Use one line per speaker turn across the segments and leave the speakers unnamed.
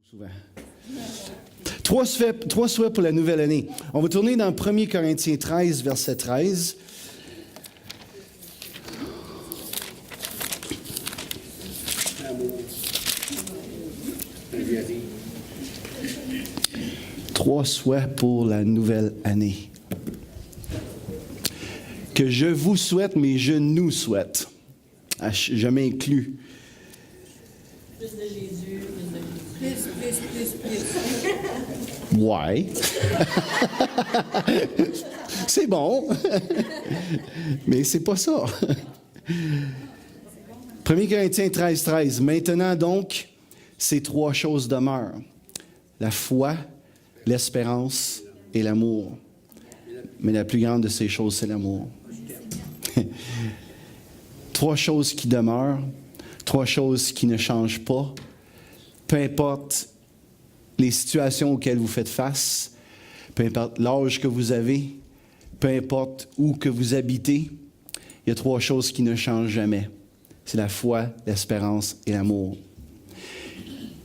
Souvent. Trois souhaits pour la nouvelle année. On va tourner dans 1 Corinthiens 13, verset 13. Trois souhaits pour la nouvelle année. Que je vous souhaite, mais je nous souhaite. Je m'inclus.
Plus de Jésus,
plus. Ouais. C'est bon. Mais c'est pas ça. 1 Corinthiens 13, 13. Maintenant donc, ces trois choses demeurent. La foi, l'espérance et l'amour. Mais la plus grande de ces choses, c'est l'amour. Trois choses qui demeurent, trois choses qui ne changent pas. Peu importe les situations auxquelles vous faites face, peu importe l'âge que vous avez, peu importe où que vous habitez, il y a trois choses qui ne changent jamais. C'est la foi, l'espérance et l'amour.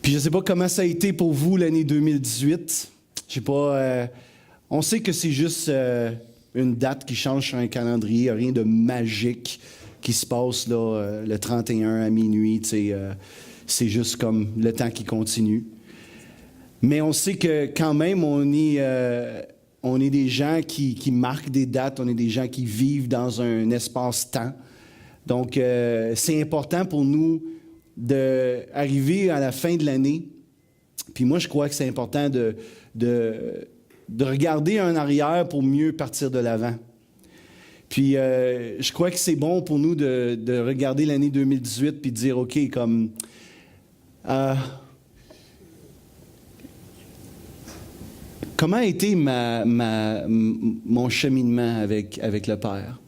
Puis je ne sais pas comment ça a été pour vous l'année 2018. Je sais pas. On sait que c'est juste une date qui change sur un calendrier. Il n'y a rien de magique qui se passe là, le 31 à minuit. C'est juste comme le temps qui continue. Mais on sait que quand même, on est des gens qui marquent des dates. On est des gens qui vivent dans un espace-temps. Donc, c'est important pour nous d'arriver à la fin de l'année. Puis moi, je crois que c'est important de regarder en arrière pour mieux partir de l'avant. Puis, je crois que c'est bon pour nous de regarder l'année 2018 puis de dire, OK, comme... comment a été mon cheminement avec le Père?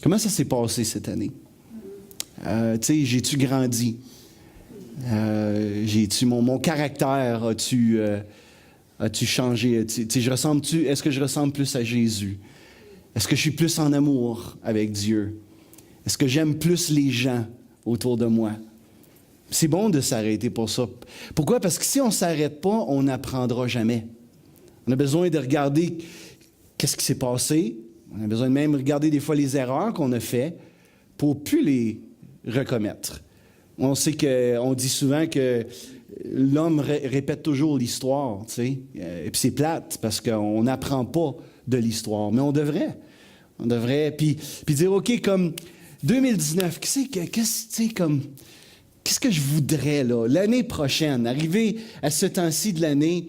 Comment ça s'est passé cette année? J'ai-tu grandi? Mon caractère, as-tu changé? Est-ce que je ressemble plus à Jésus? Est-ce que je suis plus en amour avec Dieu? Est-ce que j'aime plus les gens autour de moi? C'est bon de s'arrêter pour ça. Pourquoi? Parce que si on ne s'arrête pas, on n'apprendra jamais. On a besoin de regarder qu'est-ce qui s'est passé. On a besoin de même regarder des fois les erreurs qu'on a faites pour ne plus les recommettre. On sait qu'on dit souvent que l'homme répète toujours l'histoire, tu sais. Et puis c'est plate parce qu'on n'apprend pas de l'histoire. Mais on devrait. On devrait. Puis dire, OK, comme 2019, qu'est-ce que je voudrais, là, l'année prochaine, arriver à ce temps-ci de l'année,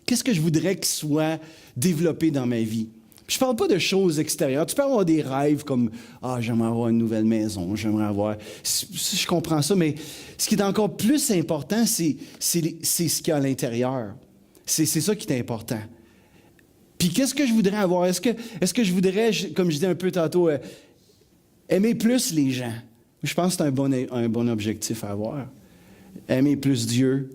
qu'est-ce que je voudrais qu'il soit développé dans ma vie? Je ne parle pas de choses extérieures. Tu peux avoir des rêves comme « Ah, j'aimerais avoir une nouvelle maison, j'aimerais avoir... » Je comprends ça, mais ce qui est encore plus important, c'est ce qu'il y a à l'intérieur. C'est ça qui est important. Puis qu'est-ce que je voudrais avoir? Est-ce que je voudrais, comme je disais un peu tantôt, aimer plus les gens? Je pense que c'est un bon objectif à avoir. Aimer plus Dieu.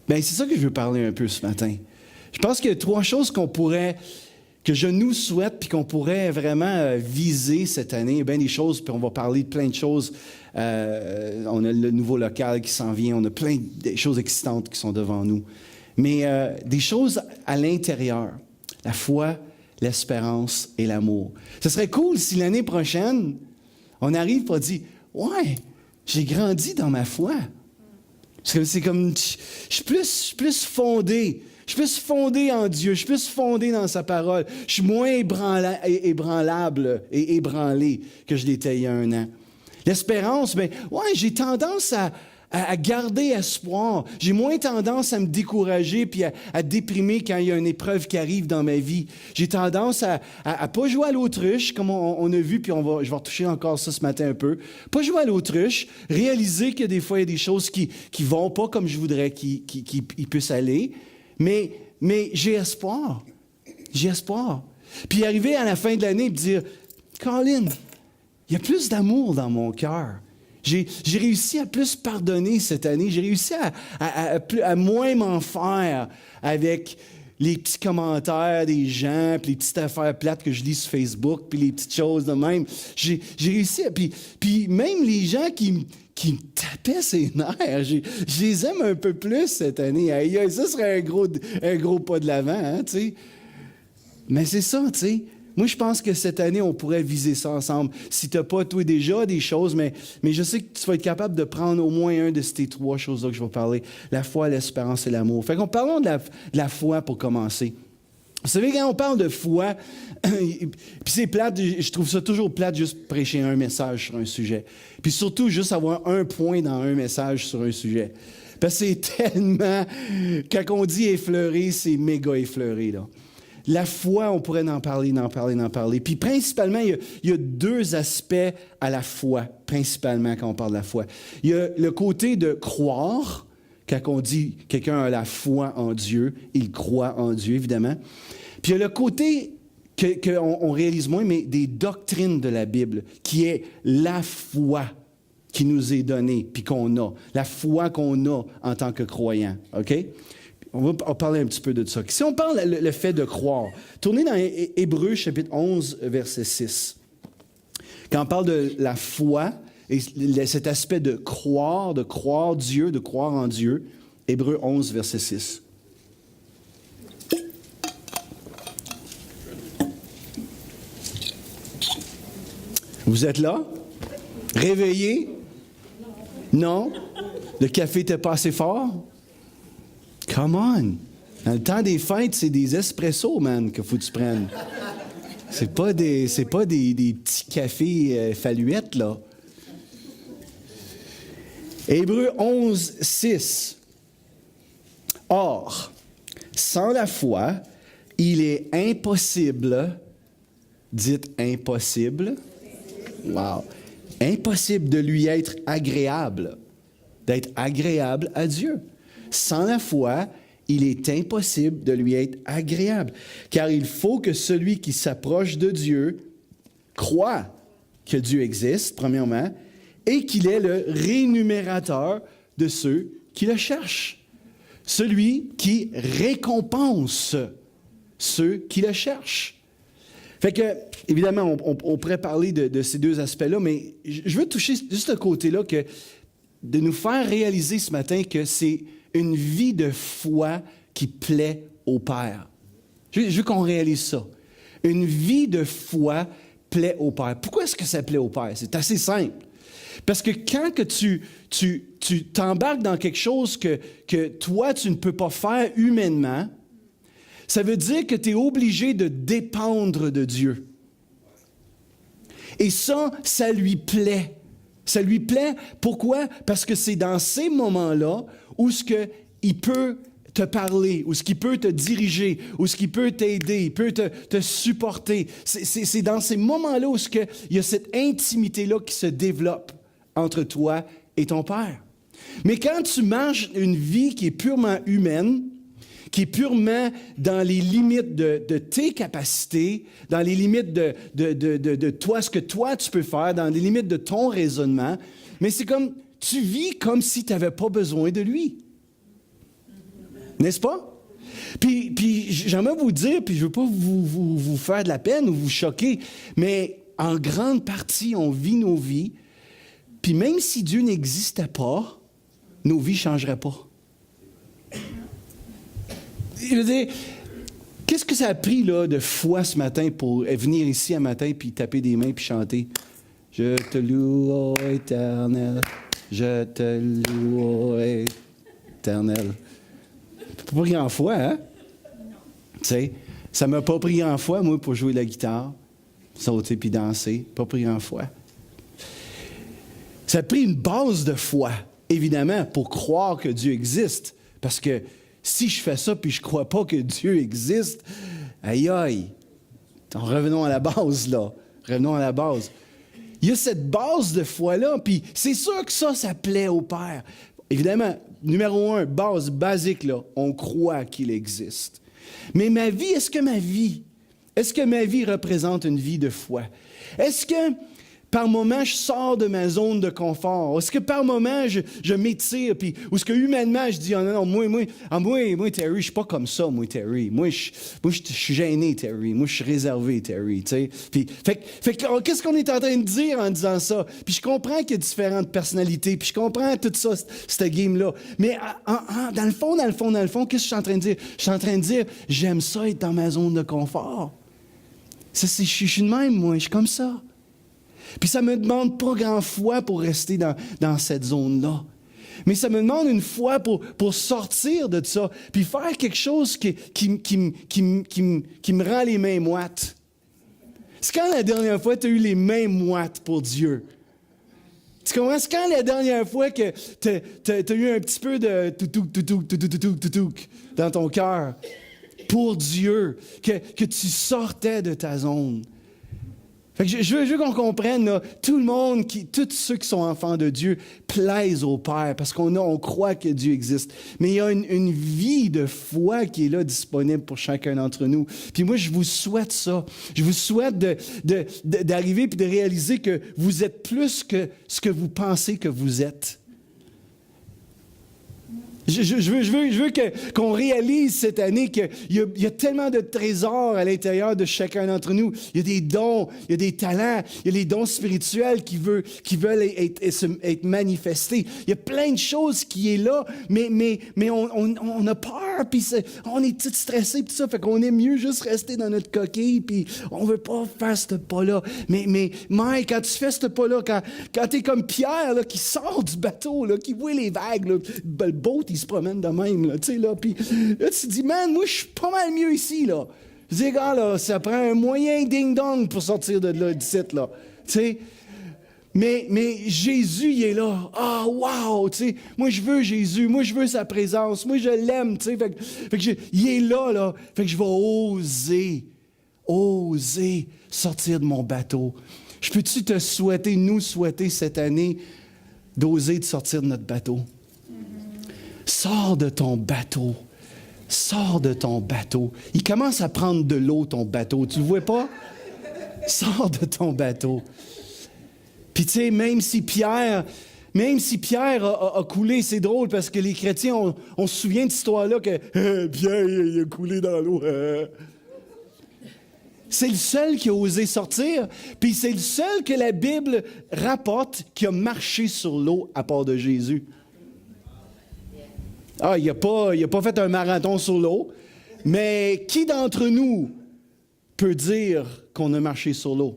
Bien, c'est ça que je veux parler un peu ce matin. Je pense qu'il y a trois choses que je nous souhaite, puis qu'on pourrait vraiment viser cette année. Il y a bien des choses, puis on va parler de plein de choses. On a le nouveau local qui s'en vient, on a plein de choses excitantes qui sont devant nous. Mais des choses à l'intérieur, la foi, l'espérance et l'amour. Ce serait cool si l'année prochaine, on arrive et on dit « Ouais, j'ai grandi dans ma foi. » C'est comme, je suis plus fondé. Je suis plus fondé en Dieu. Je suis plus fondé dans sa parole. Je suis moins ébranlable et ébranlé que je l'étais il y a un an. L'espérance, j'ai tendance à garder espoir. J'ai moins tendance à me décourager puis à déprimer quand il y a une épreuve qui arrive dans ma vie. J'ai tendance à pas jouer à l'autruche, comme on a vu, puis je vais retoucher encore ça ce matin un peu. Pas jouer à l'autruche, réaliser que des fois, il y a des choses qui vont pas comme je voudrais qu'ils puissent aller. Mais j'ai espoir. J'ai espoir. Puis arriver à la fin de l'année et dire, Colin, il y a plus d'amour dans mon cœur. J'ai réussi à plus pardonner cette année. J'ai réussi à moins m'en faire avec les petits commentaires des gens, puis les petites affaires plates que je lis sur Facebook, puis les petites choses de même. J'ai réussi à... Puis même les gens qui me tapaient ses nerfs, je les aime un peu plus cette année. Aïe, aïe, ça serait un gros pas de l'avant, hein, tu sais. Mais c'est ça, tu sais. Moi, je pense que cette année, on pourrait viser ça ensemble. Si tu n'as pas, toi, déjà des choses, mais je sais que tu vas être capable de prendre au moins un de ces 3 choses-là que je vais parler. La foi, l'espérance et l'amour. Fait qu'on parlons de la foi pour commencer. Vous savez, quand on parle de foi, puis c'est plate, je trouve ça toujours plate juste prêcher un message sur un sujet. Puis surtout, juste avoir un point dans un message sur un sujet. Parce que c'est tellement... Quand on dit effleuré, c'est méga effleuré, là. La foi, on pourrait en parler. Puis principalement, il y a 2 aspects à la foi, principalement quand on parle de la foi. Il y a le côté de croire, quand on dit quelqu'un a la foi en Dieu, il croit en Dieu, évidemment. Puis il y a le côté qu'on réalise moins, mais des doctrines de la Bible, qui est la foi qui nous est donnée, puis qu'on a. La foi qu'on a en tant que croyant, OK? On va parler un petit peu de ça. Si on parle le fait de croire, tournez dans Hébreux chapitre 11, verset 6. Quand on parle de la foi, et cet aspect de croire Dieu, de croire en Dieu, Hébreux 11, verset 6. Vous êtes là? Réveillés? Non? Le café n'était pas assez fort? Come on! Dans le temps des fêtes, c'est des espressos, man, qu'il faut que tu prennes. C'est pas des petits cafés faluettes, là. Hébreux 11, 6. Or, sans la foi, il est impossible, dites impossible, wow, impossible de lui être agréable, d'être agréable à Dieu. Sans la foi, il est impossible de lui être agréable, car il faut que celui qui s'approche de Dieu croit que Dieu existe, premièrement, et qu'il est le rémunérateur de ceux qui le cherchent. Celui qui récompense ceux qui le cherchent. Fait que, évidemment, on pourrait parler de ces 2 aspects-là, mais je veux toucher juste ce côté-là, de nous faire réaliser ce matin que c'est une vie de foi qui plaît au Père. Je veux qu'on réalise ça. Une vie de foi plaît au Père. Pourquoi est-ce que ça plaît au Père? C'est assez simple. Parce que quand que tu t'embarques dans quelque chose que toi, tu ne peux pas faire humainement, ça veut dire que tu es obligé de dépendre de Dieu. Et ça lui plaît. Ça lui plaît. Pourquoi? Parce que c'est dans ces moments-là où il peut te parler, où il peut te diriger, où il peut t'aider, il peut te supporter. C'est dans ces moments-là où il y a cette intimité-là qui se développe entre toi et ton Père. Mais quand tu marches une vie qui est purement humaine, qui est purement dans les limites de tes capacités, dans les limites de toi, ce que toi tu peux faire, dans les limites de ton raisonnement, mais c'est comme, tu vis comme si tu n'avais pas besoin de lui. N'est-ce pas? Puis j'aimerais vous dire, puis je ne veux pas vous faire de la peine ou vous choquer, mais en grande partie, on vit nos vies, puis même si Dieu n'existait pas, nos vies ne changeraient pas. Je veux dire, qu'est-ce que ça a pris là, de foi ce matin pour venir ici un matin puis taper des mains puis chanter? Je te loue, ô Éternel, je te loue, ô Éternel. Pas pris en foi, hein? Tu sais, ça m'a pas pris en foi, moi, pour jouer la guitare, sauter puis danser. Pas pris en foi. Ça a pris une base de foi, évidemment, pour croire que Dieu existe. Parce que si je fais ça puis je ne crois pas que Dieu existe, aïe aïe, revenons à la base, là. Revenons à la base. Il y a cette base de foi-là, puis c'est sûr que ça plaît au Père. Évidemment, numéro 1, base basique, là, on croit qu'il existe. Mais ma vie, est-ce que ma vie représente une vie de foi? Est-ce que, par moment, je sors de ma zone de confort? Est-ce que par moment, je m'étire? Puis, ou est-ce que humainement, je dis, oh non, moi, Terry, je suis pas comme ça, moi, Terry. Moi, je suis gêné, Terry. Moi, je suis réservé, Terry. Sais? Puis, fait que, qu'est-ce qu'on est en train de dire en disant ça? Puis je comprends qu'il y a différentes personnalités, puis je comprends tout ça, cette game-là. Mais dans le fond, qu'est-ce que je suis en train de dire? Je suis en train de dire, j'aime ça être dans ma zone de confort. Je suis de même, moi, je suis comme ça. Puis ça me demande pas grand foi pour rester dans cette zone-là. Mais ça me demande une foi pour sortir de ça, puis faire quelque chose qui me rend les mains moites. C'est quand la dernière fois tu as eu les mains moites pour Dieu? Tu comprends? C'est quand la dernière fois que tu as eu un petit peu de toutouk dans ton cœur pour Dieu, que tu sortais de ta zone? Fait que je veux qu'on comprenne, là, tout le monde, tous ceux qui sont enfants de Dieu, plaisent au Père parce on croit que Dieu existe. Mais il y a une vie de foi qui est là disponible pour chacun d'entre nous. Puis moi, je vous souhaite ça. Je vous souhaite d'arriver et de réaliser que vous êtes plus que ce que vous pensez que vous êtes. Je veux qu'on réalise cette année qu'il y a tellement de trésors à l'intérieur de chacun d'entre nous. Il y a des dons, il y a des talents, il y a les dons spirituels qui veulent être manifestés. Il y a plein de choses qui est là, mais on a peur, puis on est tout stressé, puis ça, fait qu'on est mieux juste rester dans notre coquille, puis on veut pas faire ce pas-là. Mais Mike, quand tu fais ce pas-là, quand t'es comme Pierre, là, qui sort du bateau, là, qui voit les vagues, là, le boat, il se promène de même, là, tu sais, là, puis là, tu te dis, man, moi, je suis pas mal mieux ici, là. Je dis, gars, là, ça prend un moyen ding-dong pour sortir de là, d'ici, là, tu sais. Mais Jésus, il est là. Ah, wow, tu sais, moi, je veux Jésus, moi, je veux sa présence, moi, je l'aime, tu sais, fait que il est là, fait que je vais oser sortir de mon bateau. Je peux-tu nous souhaiter cette année d'oser de sortir de notre bateau? Sors de ton bateau. Sors de ton bateau. Il commence à prendre de l'eau, ton bateau. Tu le vois pas? Sors de ton bateau. Puis tu sais, même si Pierre a coulé, c'est drôle parce que les chrétiens, on se souvient de cette histoire-là que Pierre, il a coulé dans l'eau. C'est le seul qui a osé sortir, puis c'est le seul que la Bible rapporte qui a marché sur l'eau à part de Jésus. Ah, il n'a pas fait un marathon sur l'eau, mais qui d'entre nous peut dire qu'on a marché sur l'eau?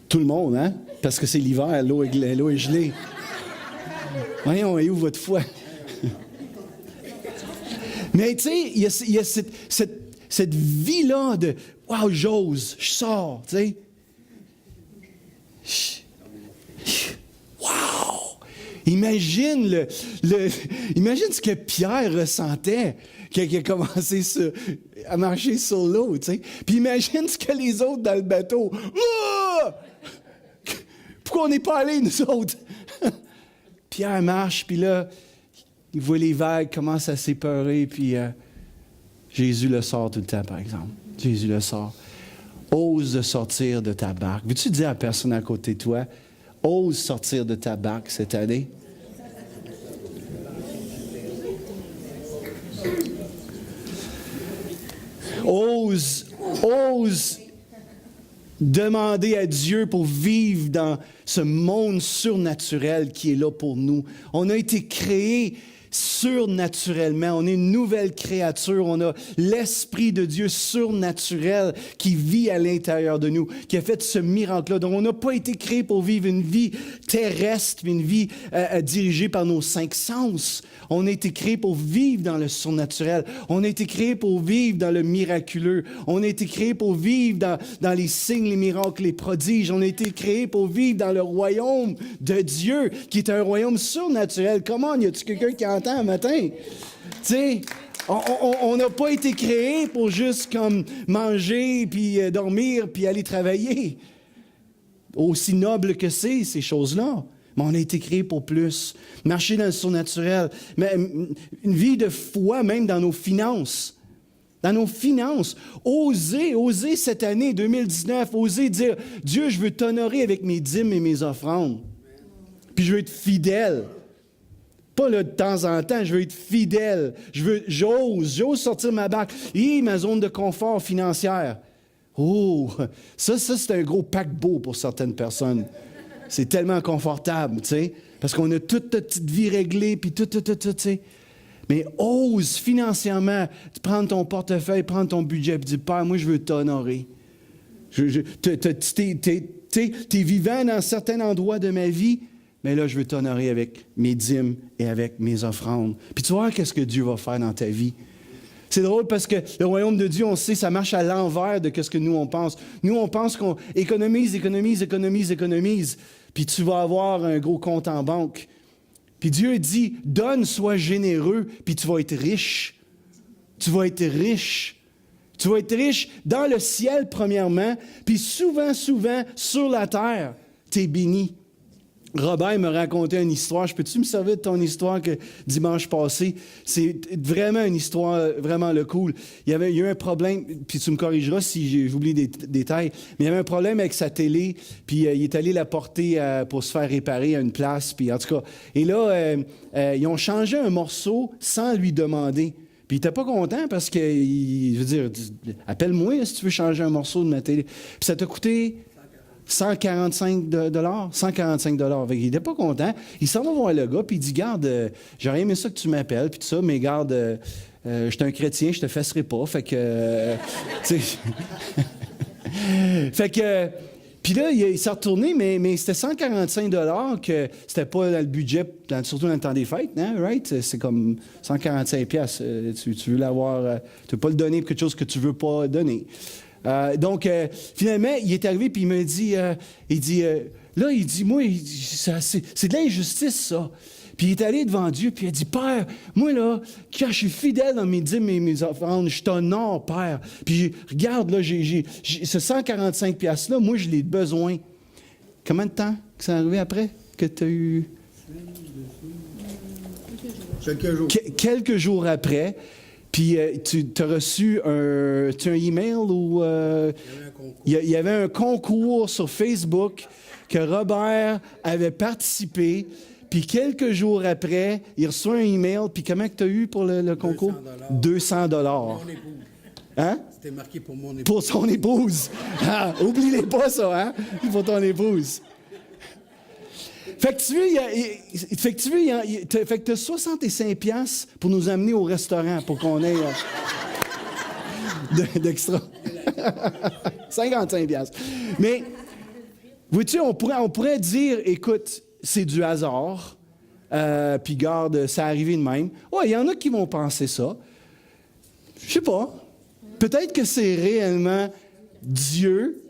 Tout le monde, hein? Parce que c'est l'hiver, l'eau est gelée. Voyons, et où votre foi? Mais tu sais, il y a cette vie-là de « Wow, j'ose, je sors », tu sais. Wow! Imagine imagine ce que Pierre ressentait quand il a commencé à marcher sur l'eau, tu sais. Puis imagine ce que les autres dans le bateau. Oh! Pourquoi on n'est pas allés, nous autres? Pierre marche, puis là, il voit les vagues commencent à s'épeurer, puis Jésus le sort tout le temps, par exemple. Jésus le sort. Ose de sortir de ta barque. Veux-tu dire à la personne à côté de toi, ose sortir de ta barque cette année? Ose demander à Dieu pour vivre dans ce monde surnaturel qui est là pour nous. On a été créés surnaturellement. On est une nouvelle créature. On a l'Esprit de Dieu surnaturel qui vit à l'intérieur de nous, qui a fait ce miracle-là. Donc, on n'a pas été créé pour vivre une vie terrestre, mais une vie dirigée par nos 5 sens. On a été créé pour vivre dans le surnaturel. On a été créé pour vivre dans le miraculeux. On a été créé pour vivre dans les signes, les miracles, les prodiges. On a été créé pour vivre dans le royaume de Dieu, qui est un royaume surnaturel. Comment y a-t-il quelqu'un qui entend un matin? Tu sais, on n'a pas été créé pour juste comme manger, puis dormir, puis aller travailler. Aussi noble que c'est, ces choses-là. Mais on a été créé pour plus. Marcher dans le surnaturel. Mais une vie de foi, même dans nos finances. dans nos finances. Oser cette année 2019, oser dire, Dieu, je veux t'honorer avec mes dîmes et mes offrandes. Puis je veux être fidèle. Pas là, de temps en temps, je veux être fidèle. J'ose sortir ma barque. Et ma zone de confort financière. Oh, ça c'est un gros paquebot pour certaines personnes. C'est tellement confortable, tu sais, parce qu'on a toute ta petite vie réglée, puis tout, tu sais. Mais ose financièrement prendre ton portefeuille, prendre ton budget, puis dire, Père, moi, je veux t'honorer. T'es vivant dans certains endroits de ma vie, mais là, je veux t'honorer avec mes dîmes et avec mes offrandes. Puis tu vas voir qu'est-ce que Dieu va faire dans ta vie. C'est drôle parce que le royaume de Dieu, on sait, ça marche à l'envers de ce que nous, on pense. Nous, on pense qu'on économise. Puis tu vas avoir un gros compte en banque. Puis Dieu dit, donne, sois généreux, puis tu vas être riche. Tu vas être riche. Tu vas être riche dans le ciel, premièrement, puis souvent, sur la terre, tu es béni. Robert me racontait une histoire. Peux-tu me servir de ton histoire que dimanche passé? C'est vraiment une histoire vraiment le cool. Il y a eu un problème, puis tu me corrigeras si j'oublie des détails, mais il y avait un problème avec sa télé, puis il est allé la porter pour se faire réparer à une place, puis en tout cas. Et là, ils ont changé un morceau sans lui demander. Puis il n'était pas content parce que, je veux dire, appelle-moi si tu veux changer un morceau de ma télé. Puis ça t'a coûté 145 $. Il n'était pas content. Il s'en va voir le gars, puis il dit, garde, j'aurais aimé ça que tu m'appelles, puis tout ça, mais garde, je suis un chrétien, je te fesserai pas. Fait que, tu sais. Fait que, puis là, il s'est retourné, mais c'était 145 $, que c'était pas dans le budget, surtout dans le temps des fêtes, hein, right? C'est comme 145 $. Tu veux l'avoir, tu veux pas le donner pour quelque chose que tu veux pas donner. Donc, finalement, il est arrivé, puis il me dit, là, il dit, moi, c'est de l'injustice, ça. Puis il est allé devant Dieu, puis il a dit, Père, moi, là, quand je suis fidèle dans mes dîmes et mes offrandes, je t'honore, Père. Puis regarde, là, ce 145 $ là, moi, je l'ai besoin. Combien de temps que c'est arrivé après que tu as eu?
Quelques jours.
Quelques jours après. Puis tu as reçu un email où il y avait un concours sur Facebook que Robert avait participé. Puis quelques jours après, il reçoit un email. Puis comment tu as eu pour le concours? 200 $.
Pour mon épouse.
Hein?
C'était marqué pour mon épouse.
Pour son épouse. Ah, oublie-les pas, ça, hein? Pour ton épouse. Fait que tu as 65 $ pour nous amener au restaurant pour qu'on ait d'extra. 55 $. Mais, vois-tu, on pourrait dire, écoute, c'est du hasard, puis garde, ça arrivé de même. Ouais, il y en a qui vont penser ça. Je sais pas. Peut-être que c'est réellement Dieu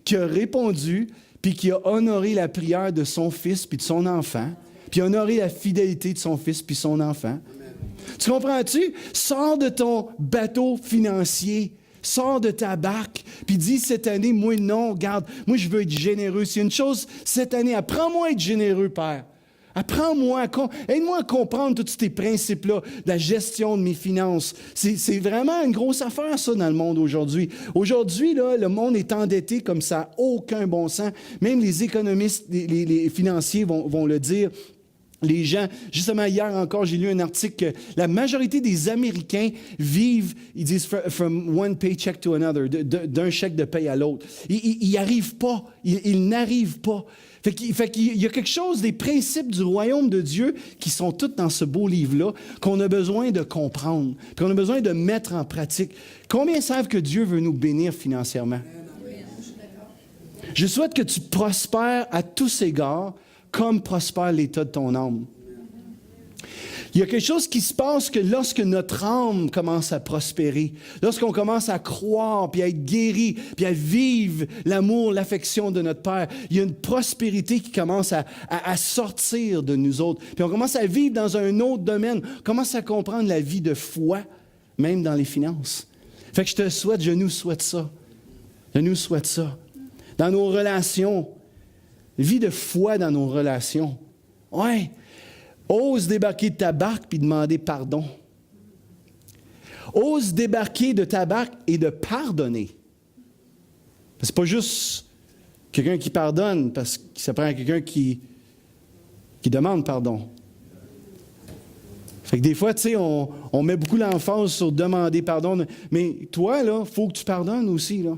qui a répondu, puis qui a honoré la prière de son fils puis de son enfant, puis honoré la fidélité de son fils puis son enfant. Amen. Tu comprends-tu? Sors de ton bateau financier, sors de ta barque, puis dis cette année, moi non, regarde, moi je veux être généreux. C'est une chose, cette année, apprends-moi à être généreux, Père. Apprends-moi, aide-moi à comprendre tous ces principes-là de la gestion de mes finances. C'est vraiment une grosse affaire, ça, dans le monde aujourd'hui. Aujourd'hui, là, le monde est endetté comme ça n'a aucun bon sens. Même les économistes, les financiers vont le dire. Les gens, justement hier encore, j'ai lu un article que la majorité des Américains vivent, ils disent from one paycheck to another, d'un chèque de paye à l'autre. Ils n'y arrivent pas, ils n'arrivent pas. Fait qu'il y a quelque chose des principes du royaume de Dieu qui sont tous dans ce beau livre-là, qu'on a besoin de comprendre, qu'on a besoin de mettre en pratique. Combien savent que Dieu veut nous bénir financièrement? Je souhaite que tu prospères à tous égards, comme prospère l'état de ton âme. Il y a quelque chose qui se passe que lorsque notre âme commence à prospérer, lorsqu'on commence à croire, puis à être guéri, puis à vivre l'amour, l'affection de notre Père, il y a une prospérité qui commence à sortir de nous autres. Puis on commence à vivre dans un autre domaine, on commence à comprendre la vie de foi, même dans les finances. Fait que je nous souhaite ça. Je nous souhaite ça. Dans nos relations, vie de foi dans nos relations. Ouais. Ose débarquer de ta barque puis demander pardon. Ose débarquer de ta barque et de pardonner. C'est pas juste quelqu'un qui pardonne, parce que ça prend quelqu'un qui demande pardon. Fait que des fois, tu sais, on met beaucoup l'emphase sur demander pardon, mais toi, là, il faut que tu pardonnes aussi, là.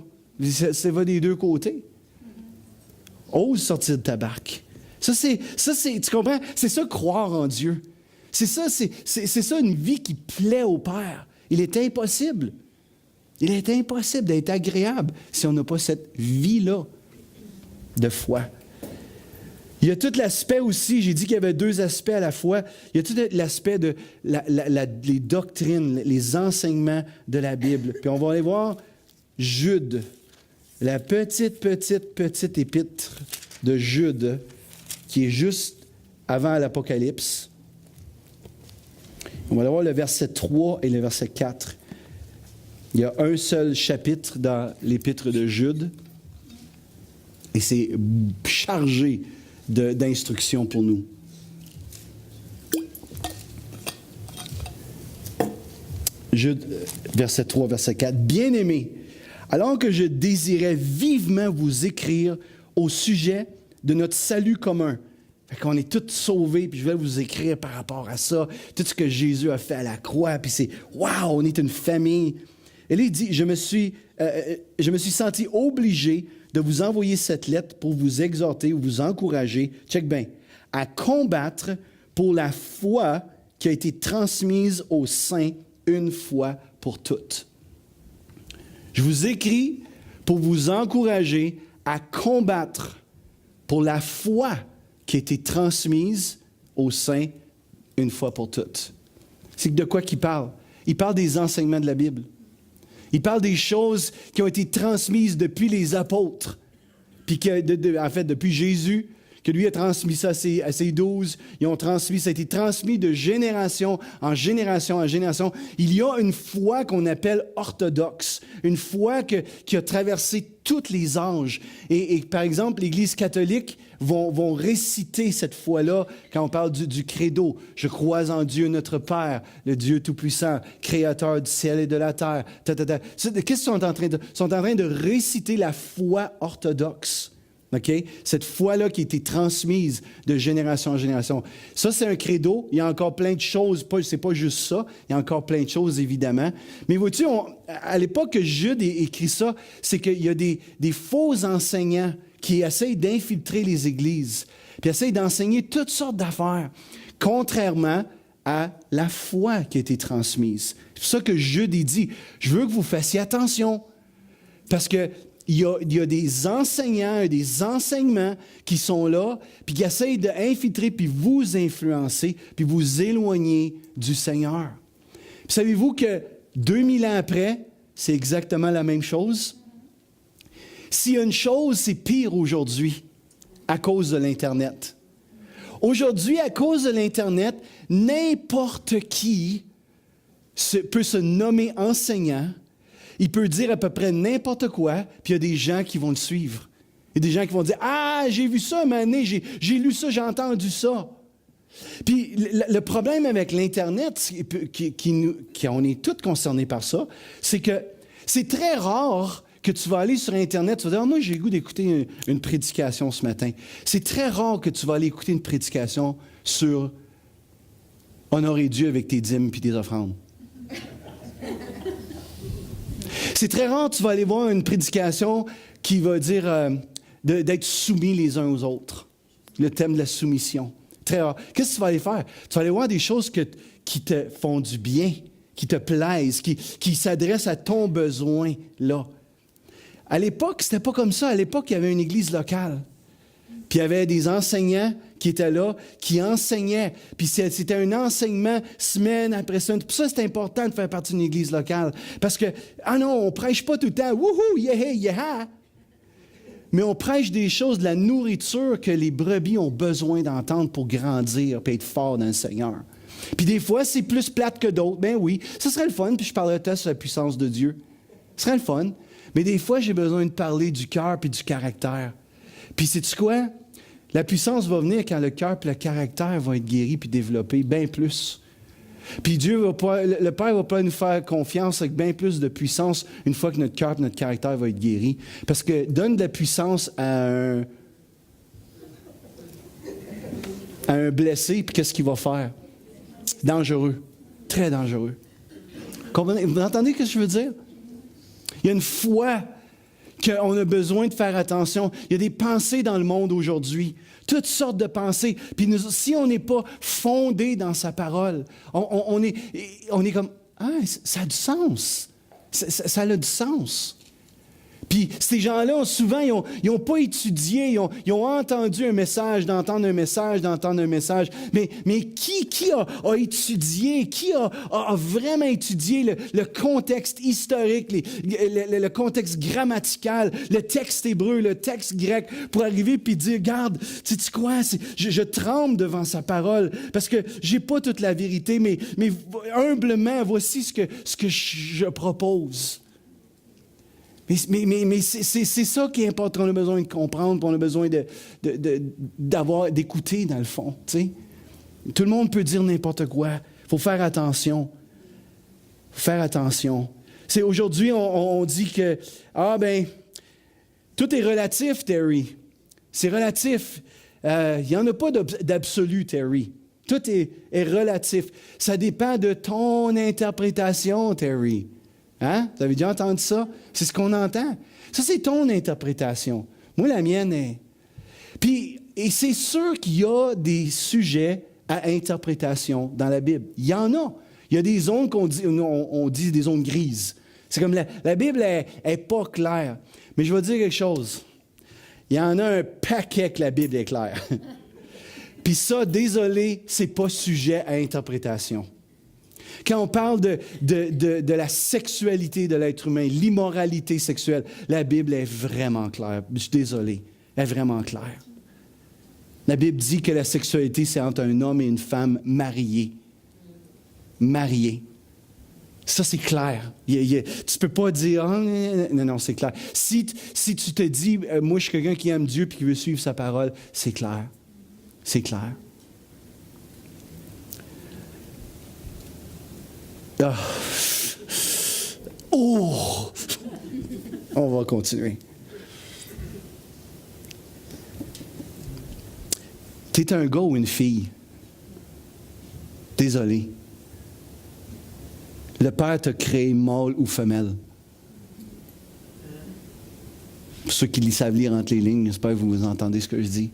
Ça va des deux côtés. Ose sortir de ta barque. Ça, c'est, tu comprends? C'est ça, croire en Dieu. C'est ça, une vie qui plaît au Père. Il est impossible d'être agréable si on n'a pas cette vie-là de foi. Il y a tout l'aspect aussi, j'ai dit qu'il y avait deux aspects à la fois. Il y a tout l'aspect de les doctrines, les enseignements de la Bible. Puis on va aller voir Jude, la petite épître de Jude, qui est juste avant l'Apocalypse. On va aller voir le verset 3 et le verset 4. Il y a un seul chapitre dans l'épître de Jude, et c'est chargé d'instructions pour nous. Jude, verset 3, verset 4. « Bien-aimés, alors que je désirais vivement vous écrire au sujet de notre salut commun. » Fait qu'on est tous sauvés, puis je vais vous écrire par rapport à ça, tout ce que Jésus a fait à la croix, puis c'est « Wow, on est une famille! » Et là, il dit « Je me suis senti obligé de vous envoyer cette lettre pour vous exhorter ou vous encourager, check bien, à combattre pour la foi qui a été transmise aux saints une fois pour toutes. » Je vous écris pour vous encourager à combattre pour la foi qui a été transmise aux saints une fois pour toutes. C'est de quoi qu'il parle? Il parle des enseignements de la Bible. Il parle des choses qui ont été transmises depuis les apôtres, puis en fait, depuis Jésus, que lui a transmis ça à ses 12. Ils ont transmis, ça a été transmis de génération en génération en génération. Il y a une foi qu'on appelle orthodoxe, une foi qui a traversé tous les âges. Et par exemple, l'Église catholique vont réciter cette foi-là quand on parle du credo. Je crois en Dieu notre Père, le Dieu Tout-Puissant, Créateur du ciel et de la terre. Qu'est-ce qu'ils sont en train de... Ils sont en train de réciter la foi orthodoxe. Okay? Cette foi-là qui a été transmise de génération en génération. Ça, c'est un credo. Il y a encore plein de choses. C'est pas juste ça. Il y a encore plein de choses, évidemment. Mais vois-tu, à l'époque que Jude écrit ça, c'est qu'il y a des faux enseignants qui essayent d'infiltrer les églises, puis essayent d'enseigner toutes sortes d'affaires, contrairement à la foi qui a été transmise. C'est pour ça que Jude dit, je veux que vous fassiez attention, parce que il y a des enseignants et des enseignements qui sont là, puis qui essayent d'infiltrer, puis vous influencer, puis vous éloigner du Seigneur. Puis savez-vous que 2000 ans après, c'est exactement la même chose? S'il y a une chose, c'est pire aujourd'hui, à cause de l'Internet. Aujourd'hui, à cause de l'Internet, n'importe qui peut se nommer enseignant. Il peut dire à peu près n'importe quoi, puis il y a des gens qui vont le suivre. Il y a des gens qui vont dire « Ah, j'ai vu ça un moment donné, j'ai lu ça, j'ai entendu ça. » Puis le problème avec l'Internet, on est tous concernés par ça, c'est que c'est très rare que tu vas aller sur Internet, tu vas dire « Moi, j'ai le goût d'écouter une prédication ce matin. » C'est très rare que tu vas aller écouter une prédication sur « Honorer Dieu avec tes dîmes puis tes offrandes. » C'est très rare que tu vas aller voir une prédication qui va dire d'être soumis les uns aux autres. Le thème de la soumission. Très rare. Qu'est-ce que tu vas aller faire? Tu vas aller voir des choses qui te font du bien, qui te plaisent, qui s'adressent à ton besoin là. À l'époque, c'était pas comme ça. À l'époque, il y avait une église locale. Puis il y avait des enseignants qui étaient là, qui enseignaient. Puis c'était un enseignement semaine après semaine. Pour ça, c'est important de faire partie d'une église locale. Parce que, non, on prêche pas tout le temps, wouhou, yeah, yeah. Mais on prêche des choses, de la nourriture que les brebis ont besoin d'entendre pour grandir et être forts dans le Seigneur. Puis des fois, c'est plus plate que d'autres. Ben oui, ça serait le fun, puis je parlerai peut-être sur la puissance de Dieu. Ce serait le fun. Mais des fois, j'ai besoin de parler du cœur et du caractère. Puis sais-tu quoi? La puissance va venir quand le cœur et le caractère vont être guéris puis développés bien plus. Puis le Père va pas nous faire confiance avec bien plus de puissance une fois que notre cœur et notre caractère va être guéri. Parce que donne de la puissance à un blessé, puis qu'est-ce qu'il va faire? Dangereux. Très dangereux. Vous entendez ce que je veux dire? Il y a une foi qu'on a besoin de faire attention. Il y a des pensées dans le monde aujourd'hui. Toutes sortes de pensées. Puis si on n'est pas fondé dans sa parole, on est comme, ah, ça a du sens. Ça a du sens. Puis ces gens-là, souvent, ils n'ont pas étudié, ils ont entendu un message, d'entendre un message. Mais qui a étudié, qui a vraiment étudié le contexte historique, le contexte grammatical, le texte hébreu, le texte grec, pour arriver puis dire, regarde, sais-tu quoi, je tremble devant sa parole, parce que j'ai pas toute la vérité, mais humblement, voici ce que je propose. Mais c'est ça qui est important, qu'on a besoin de comprendre, qu'on a besoin d'écouter dans le fond. T'sais. Tout le monde peut dire n'importe quoi. Il faut faire attention. Aujourd'hui, on dit que, tout est relatif, Terry. C'est relatif. Il n'y en a pas d'absolu, Terry. Tout est relatif. Ça dépend de ton interprétation, Terry. Hein? Vous avez déjà entendu ça? C'est ce qu'on entend. Ça, c'est ton interprétation. Moi, la mienne est... Et c'est sûr qu'il y a des sujets à interprétation dans la Bible. Il y en a. Il y a des zones on dit des zones grises. C'est comme la Bible est pas claire. Mais je vais dire quelque chose. Il y en a un paquet que la Bible est claire. Puis ça, désolé, c'est pas sujet à interprétation. Quand on parle de la sexualité de l'être humain, l'immoralité sexuelle, la Bible est vraiment claire. Je suis désolé, elle est vraiment claire. La Bible dit que la sexualité, c'est entre un homme et une femme mariés. Mariés. Ça, c'est clair. Tu ne peux pas dire, non, c'est clair. Si tu te dis, moi, je suis quelqu'un qui aime Dieu et qui veut suivre sa parole, c'est clair. C'est clair. Oh! On va continuer. Tu es un gars ou une fille? Désolé. Le Père t'a créé mâle ou femelle. Pour ceux qui savent lire entre les lignes, j'espère que vous entendez ce que je dis.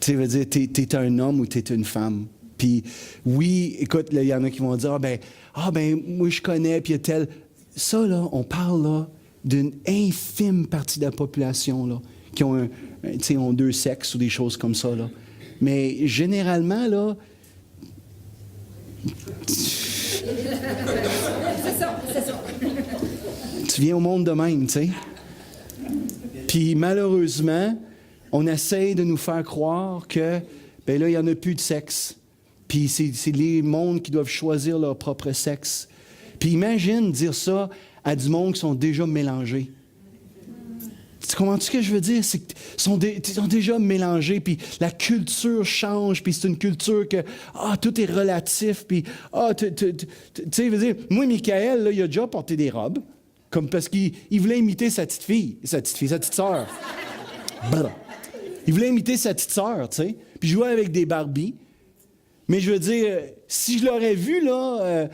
Tu sais, veut dire, t'es un homme ou t'es une femme. Puis, oui, écoute, il y en a qui vont dire, moi, je connais, puis il y a tel... Ça, là, on parle, là, d'une infime partie de la population, là, qui ont, ont deux sexes ou des choses comme ça, là. Mais, généralement, là...
C'est ça.
Tu viens au monde de même, tu sais. Puis, malheureusement, on essaie de nous faire croire que, là, il n'y en a plus de sexe. Puis c'est les mondes qui doivent choisir leur propre sexe. Puis imagine dire ça à du monde qui sont déjà mélangés. Tu comprends ce que je veux dire? C'est qu'ils sont déjà mélangés, puis la culture change, puis c'est une culture que, tout est relatif, puis, tu sais, veux dire, moi, Michael, là, il a déjà porté des robes, comme parce qu'il voulait imiter sa petite sœur. Il voulait imiter sa petite sœur, tu sais, puis jouer avec des Barbies. Mais je veux dire, si je l'aurais vu, là,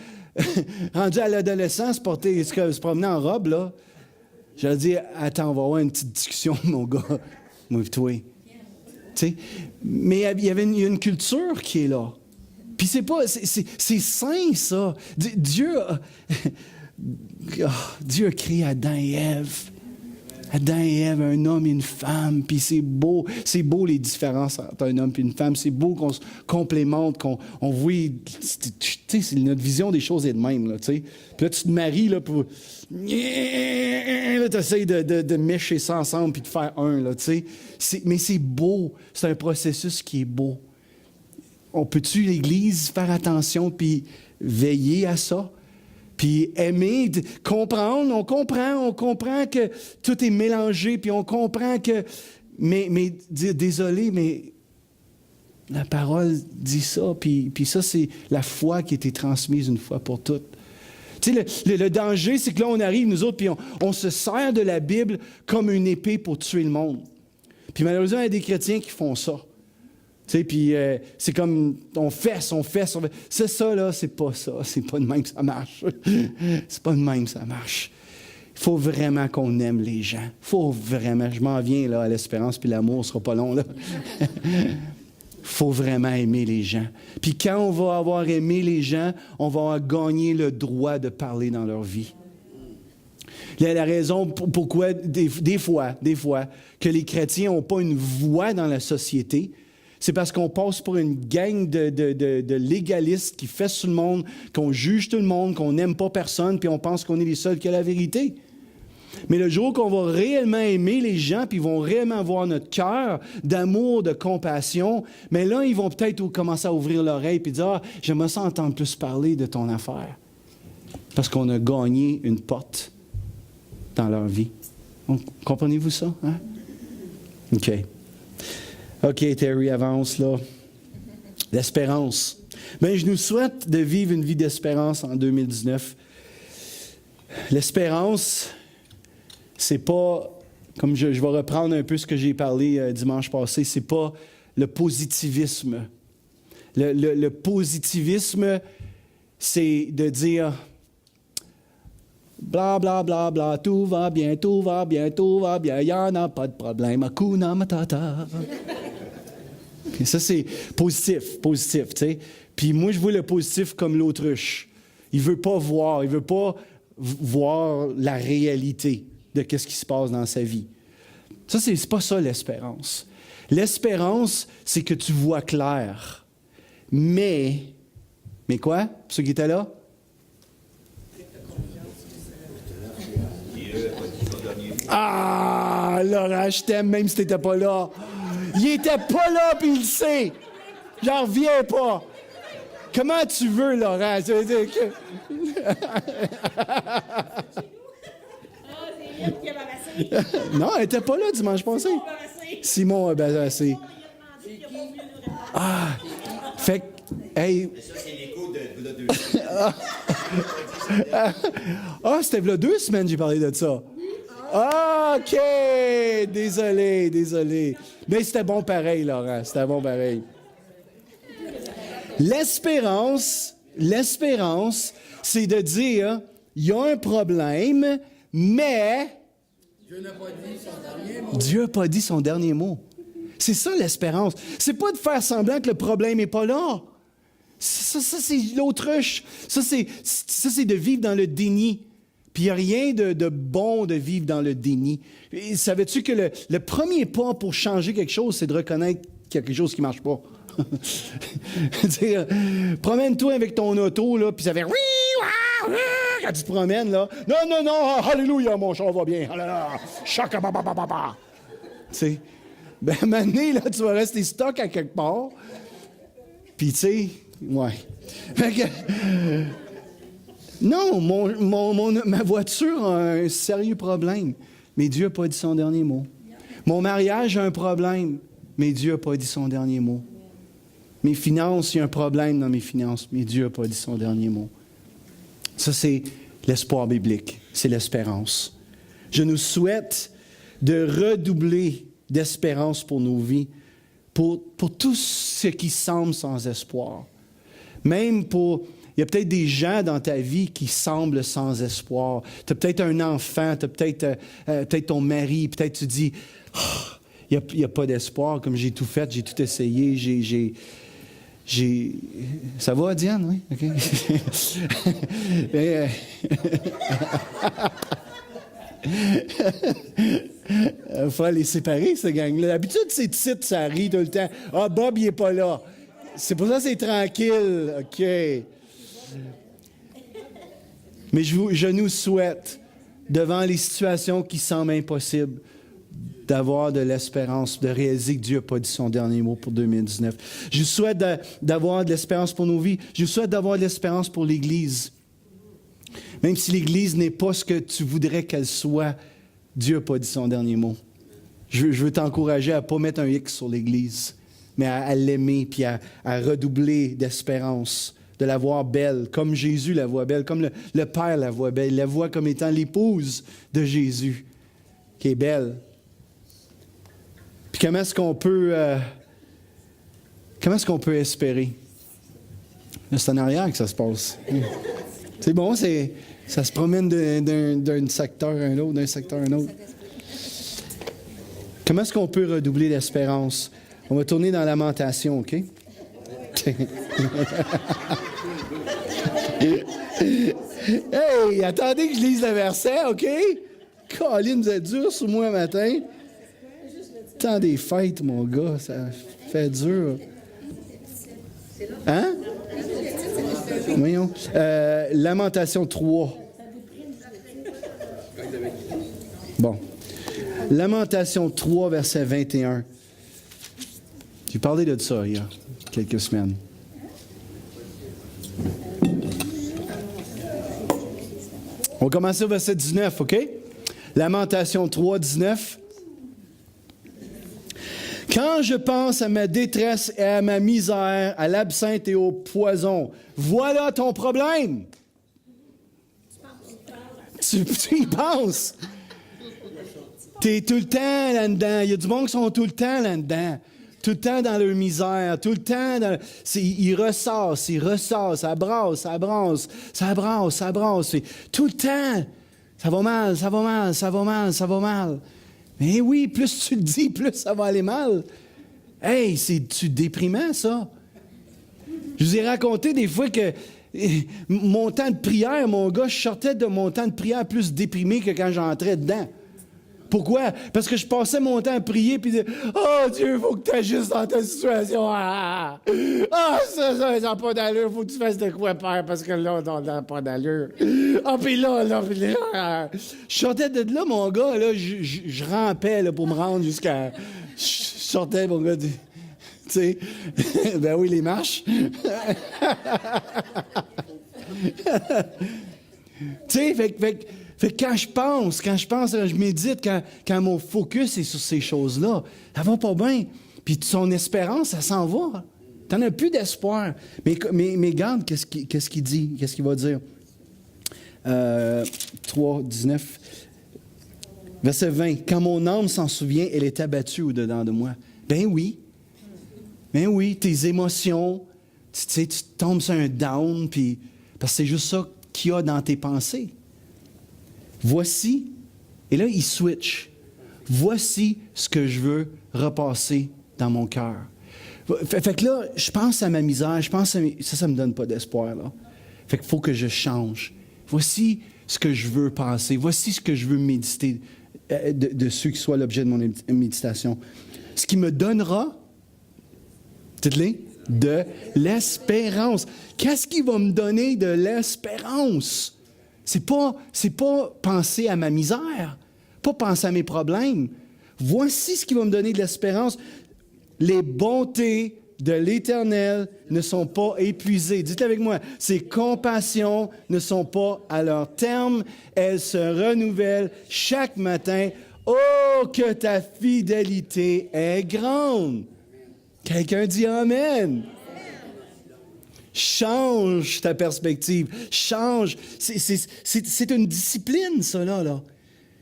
rendu à l'adolescence, se promener en robe, là, j'aurais dit, attends, on va avoir une petite discussion, mon gars. Moi et toi. Tu sais? Mais il y a une culture qui est là. Puis c'est sain, ça. Dieu a créé Adam et Ève. Adam et Ève, un homme et une femme, puis c'est beau les différences entre un homme et une femme, c'est beau qu'on se complémente, qu'on voit, tu sais, notre vision des choses est de même, là, tu sais. Puis là, tu te maries, là, pour... Là, tu essaies de mécher ça ensemble, puis de faire un, là, tu sais. Mais c'est beau, c'est un processus qui est beau. On peut-tu, l'Église, faire attention, puis veiller à ça? Puis aimer, comprendre, on comprend que tout est mélangé, puis on comprend que... Mais dire désolé, mais La parole dit ça, puis ça, c'est la foi qui a été transmise une fois pour toutes. Tu sais, le danger, c'est que là, on arrive, nous autres, puis on se sert de la Bible comme une épée pour tuer le monde. Puis malheureusement, il y a des chrétiens qui font ça. Tu sais, puis c'est comme, on fesse. C'est ça, là, c'est pas ça. C'est pas de même que ça marche. C'est pas de même que ça marche. Il faut vraiment qu'on aime les gens. Il faut vraiment, je m'en viens là à l'espérance, puis l'amour sera pas long, là. Il faut vraiment aimer les gens. Puis quand on va avoir aimé les gens, on va avoir gagné le droit de parler dans leur vie. La raison pourquoi, des fois, que les chrétiens n'ont pas une voix dans la société, c'est parce qu'on passe pour une gang de légalistes qui fessent sur le monde, qu'on juge tout le monde, qu'on n'aime pas personne, puis on pense qu'on est les seuls qui ont la vérité. Mais le jour qu'on va réellement aimer les gens, puis ils vont réellement voir notre cœur d'amour, de compassion, mais là, ils vont peut-être commencer à ouvrir l'oreille et dire « Ah, j'aimerais ça entendre plus parler de ton affaire. » Parce qu'on a gagné une porte dans leur vie. Comprenez-vous ça? Hein? OK. OK, Terry, avance là. L'espérance. Bien, je nous souhaite de vivre une vie d'espérance en 2019. L'espérance, c'est pas, comme je vais reprendre un peu ce que j'ai parlé dimanche passé, c'est pas le positivisme. Le positivisme, c'est de dire bla bla bla bla, tout va bien, tout va bien, tout va bien, il n'y en a pas de problème, Hakuna Matata. Et ça, c'est positif, tu sais. Puis moi, je vois le positif comme l'autruche. Il veut pas voir la réalité de ce qui se passe dans sa vie. Ça, c'est pas ça l'espérance. L'espérance, c'est que tu vois clair. Mais quoi? Pour ceux qui étaient là? Ah, Laurent, je t'aime même si tu n'étais pas là. Il n'était pas là, puis il le sait. J'en reviens pas. Comment tu veux, Laurent? Non, elle n'était pas là dimanche passé. Simon a balancé. Ah, fait que, hey.
Ça, c'est l'écho de 2
Ah, c'était là 2 semaines que j'ai parlé de ça. Ah, OK! Désolé. Mais c'était bon pareil, Laurent. C'était bon pareil. L'espérance, c'est de dire, il y a un problème, mais Dieu n'a pas dit son dernier mot. C'est ça l'espérance. C'est pas de faire semblant que le problème n'est pas là. Ça c'est l'autruche. Ça, c'est de vivre dans le déni. Puis il n'y a rien de bon de vivre dans le déni. Et savais-tu que le premier pas pour changer quelque chose, c'est de reconnaître qu'il y a quelque chose qui ne marche pas? Promène-toi avec ton auto, là, puis ça fait... Quand tu te promènes, là. Non, alléluia, mon char va bien. Chaka, ba. Tu sais, ben, à un moment donné, là, tu vas rester stock à quelque part. Puis, tu sais, ouais. Fait que, non, ma voiture a un sérieux problème, mais Dieu n'a pas dit son dernier mot. Mon mariage a un problème, mais Dieu n'a pas dit son dernier mot. Mes finances, il y a un problème dans mes finances, mais Dieu n'a pas dit son dernier mot. Ça, c'est l'espoir biblique, c'est l'espérance. Je nous souhaite de redoubler d'espérance pour nos vies, pour tout ce qui semble sans espoir. Même pour... Il y a peut-être des gens dans ta vie qui semblent sans espoir. Tu as peut-être un enfant, tu as peut-être ton mari, peut-être tu dis, il n'y a pas d'espoir, comme j'ai tout fait, j'ai tout essayé, Ça va, Diane? Oui? OK. Il faut les séparer, cette gang-là. D'habitude, c'est titre, ça rit tout le temps. Ah, Bob, il n'est pas là. C'est pour ça que c'est tranquille. OK. Mais je nous souhaite, devant les situations qui semblent impossibles, d'avoir de l'espérance, de réaliser que Dieu n'a pas dit son dernier mot pour 2019. Je vous souhaite d'avoir de l'espérance pour nos vies. Je vous souhaite d'avoir de l'espérance pour l'Église. Même si l'Église n'est pas ce que tu voudrais qu'elle soit, Dieu n'a pas dit son dernier mot. Je veux t'encourager à ne pas mettre un X sur l'Église, mais à l'aimer, puis à redoubler d'espérance, de la voir belle, comme Jésus la voit belle, comme le Père la voit belle. Il la voit comme étant l'épouse de Jésus, qui est belle. Puis comment est-ce qu'on peut espérer? Là, c'est en arrière que ça se passe. C'est bon, ça se promène d'un secteur à un autre, d'un secteur à un autre. Comment est-ce qu'on peut redoubler d'espérance? On va tourner dans Lamentation, OK? Hey, attendez que je lise le verset, OK? Colin, vous êtes dur sur moi matin. Temps des fêtes, mon gars, ça fait dur. Hein? Voyons. Lamentation 3. Bon. Lamentation 3, verset 21. J'ai parlé de ça il y a quelques semaines. On va commencer au verset 19, OK? Lamentation 3, 19. Quand je pense à ma détresse et à ma misère, à l'absinthe et au poison, voilà ton problème. Tu y penses. Tu es tout le temps là-dedans. Il y a du monde qui sont tout le temps là-dedans. Tout le temps dans leur misère. Tout le temps dans... Ils ressassent, ça brasse, ça brasse, ça brasse, ça brasse. Tout le temps. Ça va mal, ça va mal, ça va mal, ça va mal. Mais oui, plus tu le dis, plus ça va aller mal. Hey, c'est-tu déprimant, ça? Je vous ai raconté des fois que mon temps de prière, mon gars, je sortais de mon temps de prière plus déprimé que quand j'entrais dedans. Pourquoi? Parce que je passais mon temps à prier puis dire « Oh Dieu, il faut que tu agisses dans ta situation. Ça n'a pas d'allure. Il faut que tu fasses de quoi, Père, parce que là, ça n'a pas d'allure. Puis là. Je sortais de là, mon gars, là, je rampais là, pour me rendre jusqu'à... Je sortais, mon gars, tu sais, ben oui, les marches. Tu sais, fait que quand je pense, je médite, quand mon focus est sur ces choses-là, ça va pas bien. Puis son espérance, ça s'en va. T'en as plus d'espoir. Mais regarde, qu'est-ce qu'il dit? Qu'est-ce qu'il va dire? 3, 19, verset 20. Quand mon âme s'en souvient, elle est abattue au-dedans de moi. Ben oui, tes émotions, tu sais, tu tombes sur un down, puis parce que c'est juste ça qu'il y a dans tes pensées. Voici, et là, il switch. Voici ce que je veux repasser dans mon cœur. Fait que là, je pense à ma misère, ça me donne pas d'espoir, là. Fait qu'il faut que je change. Voici ce que je veux penser. Voici ce que je veux méditer de ceux qui soient l'objet de mon méditation. Ce qui me donnera, dites-le, de l'espérance. Qu'est-ce qui va me donner de l'espérance? C'est pas penser à ma misère, pas penser à mes problèmes. Voici ce qui va me donner de l'espérance. Les bontés de l'Éternel ne sont pas épuisées. Dites avec moi, ses compassions ne sont pas à leur terme. Elles se renouvellent chaque matin. Oh, que ta fidélité est grande. Quelqu'un dit Amen. Change ta perspective. Change. C'est une discipline, ça, là.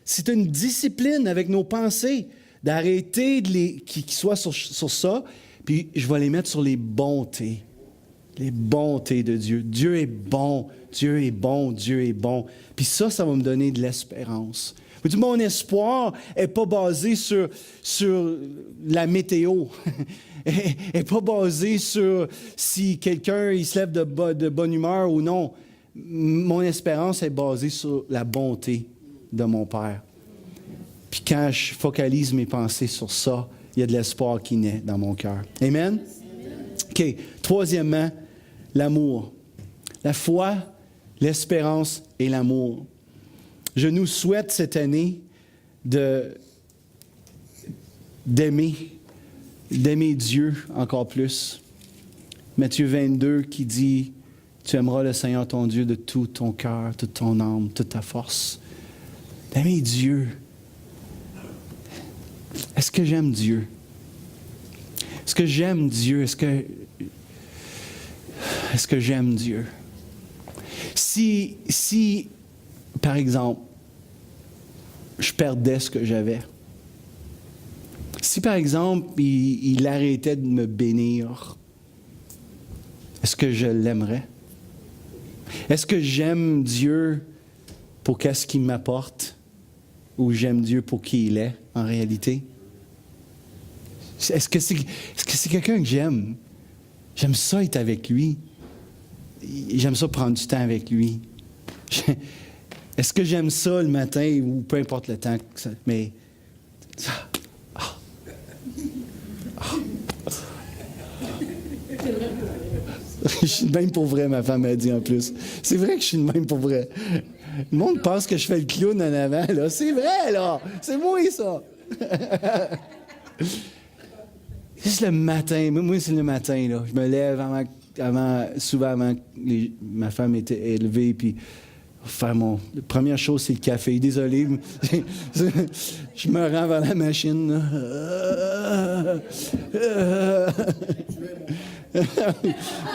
C'est une discipline avec nos pensées, d'arrêter qu'ils soient sur ça, puis je vais les mettre sur les bontés. Les bontés de Dieu. Dieu est bon, Dieu est bon, Dieu est bon. Puis ça va me donner de l'espérance. Mon espoir n'est pas basé sur la météo. n'est pas basé sur si quelqu'un il se lève de bonne humeur ou non. Mon espérance est basée sur la bonté de mon Père. Puis quand je focalise mes pensées sur ça, il y a de l'espoir qui naît dans mon cœur. Amen? OK. Troisièmement, l'amour. La foi, l'espérance et l'amour. Je nous souhaite cette année d'aimer Dieu encore plus. Matthieu 22 qui dit, tu aimeras le Seigneur ton Dieu de tout ton cœur, toute ton âme, toute ta force. D'aimer Dieu. Est-ce que j'aime Dieu? Est-ce que j'aime Dieu? Est-ce que j'aime Dieu? Si, par exemple, je perdais ce que j'avais, si, par exemple, il arrêtait de me bénir, est-ce que je l'aimerais? Est-ce que j'aime Dieu pour qu'est-ce qu'il m'apporte ou j'aime Dieu pour qui il est, en réalité? Est-ce que c'est quelqu'un que j'aime? J'aime ça être avec lui. J'aime ça prendre du temps avec lui. Est-ce que j'aime ça le matin ou peu importe le temps? Mais... Je suis de même pour vrai, ma femme m'a dit en plus. C'est vrai que je suis de même pour vrai. Le monde pense que je fais le clown en avant, là. C'est vrai, là. C'est moi, ça. Juste le matin. Moi, c'est le matin, là. Je me lève souvent avant que ma femme était élevée, puis faire la première chose, c'est le café. Désolé. Je me rends vers la machine, là.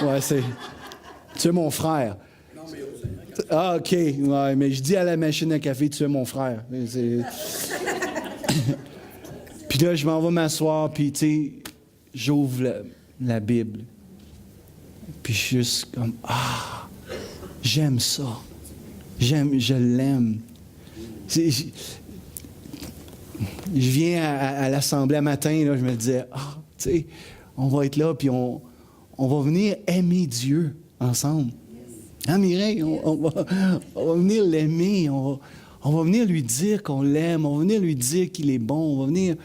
Ouais, tu es mon frère. Ah, OK. Ouais, mais je dis à la machine à café, tu es mon frère. Puis là, je m'en vais m'asseoir, puis, tu sais, j'ouvre la Bible. Puis je suis juste comme, j'aime ça. Je l'aime. Je viens à l'assemblée un matin, là, je me disais, tu sais, on va être là, puis on va venir aimer Dieu ensemble. Hein, Mireille? On va venir l'aimer. On va venir lui dire qu'on l'aime. On va venir lui dire qu'il est bon. On va venir...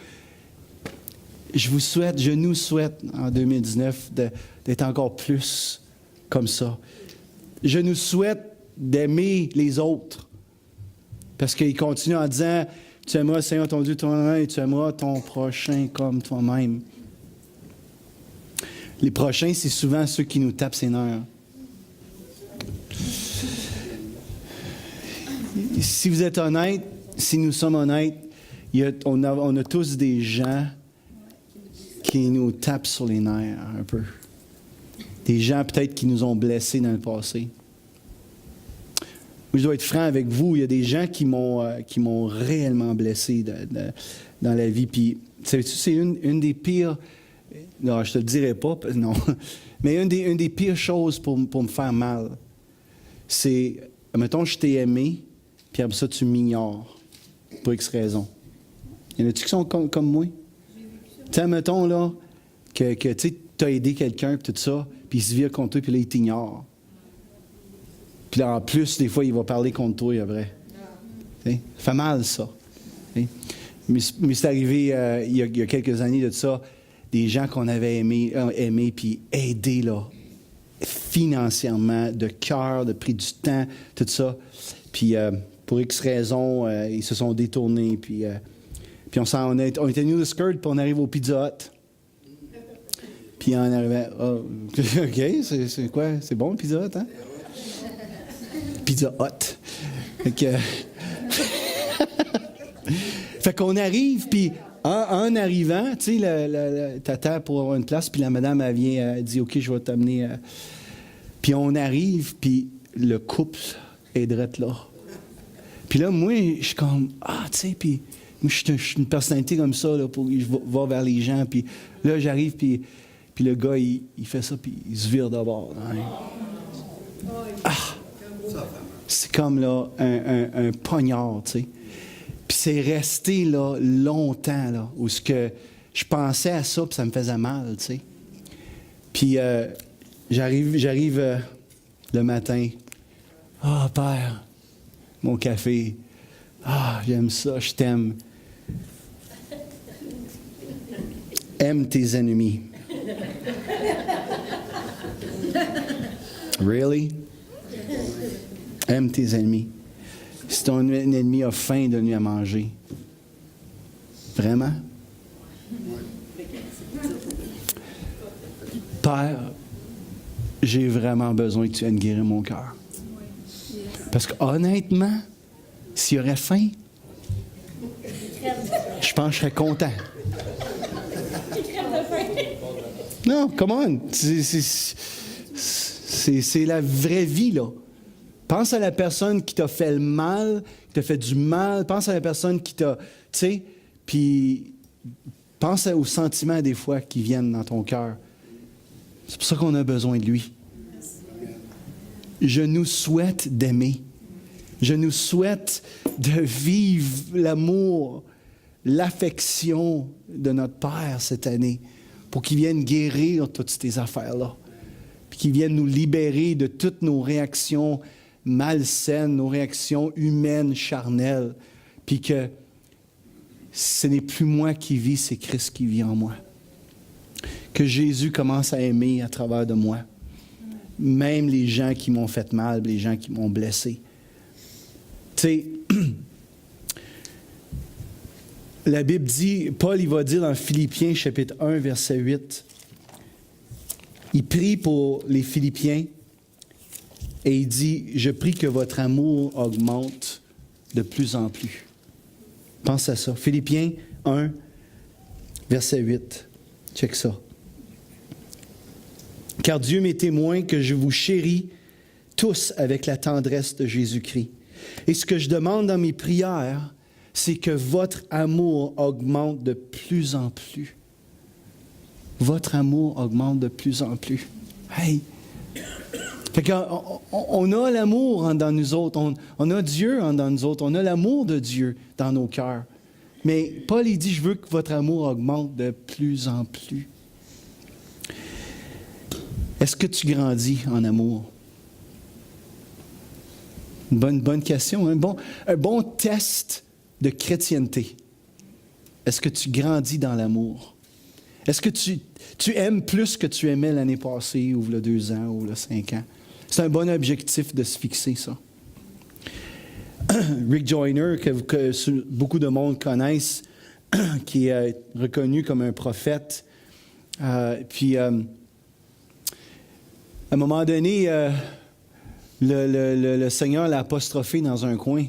Je nous souhaite, en 2019, d'être encore plus comme ça. Je nous souhaite d'aimer les autres. Parce qu'il continue en disant, tu aimeras le Seigneur ton Dieu toi-même et tu aimeras ton prochain comme toi-même. Les prochains, c'est souvent ceux qui nous tapent ses nerfs. Si vous êtes honnête, si nous sommes honnêtes, on a tous des gens qui nous tapent sur les nerfs un peu. Des gens peut-être qui nous ont blessés dans le passé. Je dois être franc avec vous, il y a des gens qui m'ont réellement blessé dans la vie. Puis, sais-tu, c'est une des pires... Non, je te le dirai pas, non. Mais une des pires choses pour me faire mal, c'est, mettons, je t'ai aimé, puis après ça, tu m'ignores, pour X raison. Il y en a-tu qui sont comme moi? Tu sais, mettons, là, que tu as aidé quelqu'un, puis tout ça, puis il se vire contre toi, puis là, il t'ignore. Puis là, en plus, des fois, il va parler contre toi après. Ça fait mal, ça. Mais c'est arrivé il y a quelques années de ça, des gens qu'on avait aimés puis aidés, là, financièrement, de cœur, de pris du temps, tout ça. Puis pour X raisons, ils se sont détournés. Puis on était New Skirt, puis on arrive au Pizza Hut. Puis on arrivait, OK, c'est quoi? C'est bon le Pizza Hut, hein? Pizza Hut. Fait qu'on arrive, puis en arrivant, tu sais, t'attends pour avoir une place, puis la madame, elle vient, elle dit, OK, je vais t'amener. Puis on arrive, puis le couple est drette là. Puis là, moi, je suis comme, tu sais, puis moi, je suis une personnalité comme ça, là, je vais vers les gens, puis là, j'arrive, puis le gars, il fait ça, puis il se vire d'abord. C'est comme, là, un poignard, tu sais. Puis c'est resté, là, longtemps, là, où je pensais à ça, puis ça me faisait mal, tu sais. Puis j'arrive le matin. Père, mon café. J'aime ça, je t'aime. Aime tes ennemis. Really? Aime tes ennemis. Si ton ennemi a faim, donne-lui à manger. Vraiment? Père, j'ai vraiment besoin que tu viennes guérir mon cœur. Parce que honnêtement, s'il y aurait faim, je pense que je serais content. Non, come on. C'est la vraie vie, là. Pense à la personne qui t'a fait le mal, qui t'a fait du mal. Pense à la personne qui t'a... Tu sais, puis pense aux sentiments des fois qui viennent dans ton cœur. C'est pour ça qu'on a besoin de lui. Je nous souhaite d'aimer. Je nous souhaite de vivre l'amour, l'affection de notre Père cette année pour qu'il vienne guérir toutes ces affaires-là. Puis qu'il vienne nous libérer de toutes nos réactions malsaines, nos réactions humaines, charnelles. Puis que ce n'est plus moi qui vis, c'est Christ qui vit en moi. Que Jésus commence à aimer à travers de moi. Même les gens qui m'ont fait mal, les gens qui m'ont blessé. Tu sais, la Bible dit, Paul, il va dire dans Philippiens, chapitre 1, verset 8, il prie pour les Philippiens et il dit, « Je prie que votre amour augmente de plus en plus. » Pense à ça. Philippiens 1, verset 8. Check ça. « Car Dieu m'est témoin que je vous chéris tous avec la tendresse de Jésus-Christ. Et ce que je demande dans mes prières, c'est que votre amour augmente de plus en plus. » Votre amour augmente de plus en plus. Hey! Fait on a l'amour en dans nous autres. On a Dieu en dans nous autres. On a l'amour de Dieu dans nos cœurs. Mais Paul, il dit, je veux que votre amour augmente de plus en plus. Est-ce que tu grandis en amour? Une bonne question. Un bon test de chrétienté. Est-ce que tu grandis dans l'amour? Est-ce que tu aimes plus que tu aimais l'année passée, ou il y a 2 ans, ou il y a 5 ans? C'est un bon objectif de se fixer, ça. Rick Joyner, que beaucoup de monde connaissent, qui est reconnu comme un prophète. Puis, à un moment donné, le Seigneur l'a apostrophé dans un coin.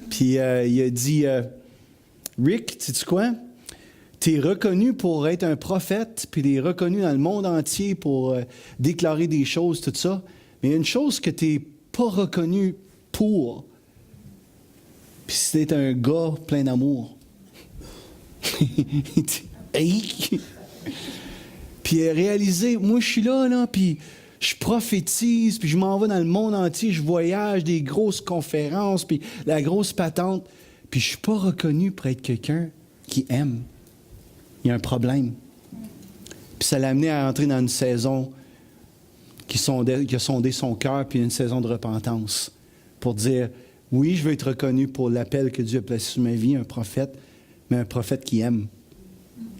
Puis, il a dit, Rick, sais-tu quoi? Tu es reconnu pour être un prophète, puis tu es reconnu dans le monde entier pour déclarer des choses, tout ça. Mais il y a une chose que tu n'es pas reconnu pour. Puis c'est un gars plein d'amour. Hey! Puis réaliser, moi je suis là, puis je prophétise, puis je m'en vais dans le monde entier, je voyage, des grosses conférences, puis la grosse patente. Puis je ne suis pas reconnu pour être quelqu'un qui aime. Il y a un problème. Puis ça l'a amené à entrer dans une saison qui a sondé son cœur, puis une saison de repentance. Pour dire, oui, je veux être reconnu pour l'appel que Dieu a placé sur ma vie, un prophète, mais un prophète qui aime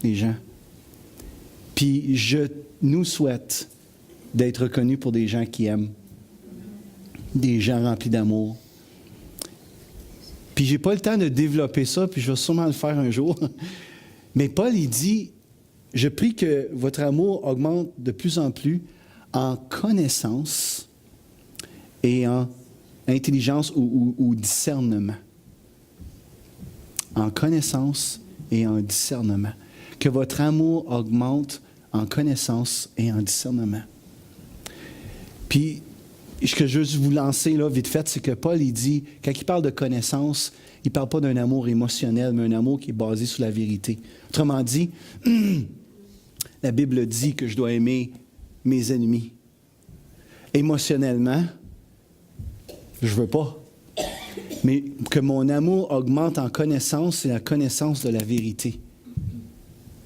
les gens. Puis je nous souhaite d'être reconnus pour des gens qui aiment. Des gens remplis d'amour. Puis j'ai pas le temps de développer ça, puis je vais sûrement le faire un jour. Mais Paul, il dit, je prie que votre amour augmente de plus en plus en connaissance et en intelligence ou discernement. En connaissance et en discernement. Que votre amour augmente en connaissance et en discernement. Puis, ce que je veux vous lancer là, vite fait, c'est que Paul, il dit, quand il parle de connaissance, il ne parle pas d'un amour émotionnel, mais un amour qui est basé sur la vérité. Autrement dit, la Bible dit que je dois aimer mes ennemis. Émotionnellement, je ne veux pas. Mais que mon amour augmente en connaissance, c'est la connaissance de la vérité.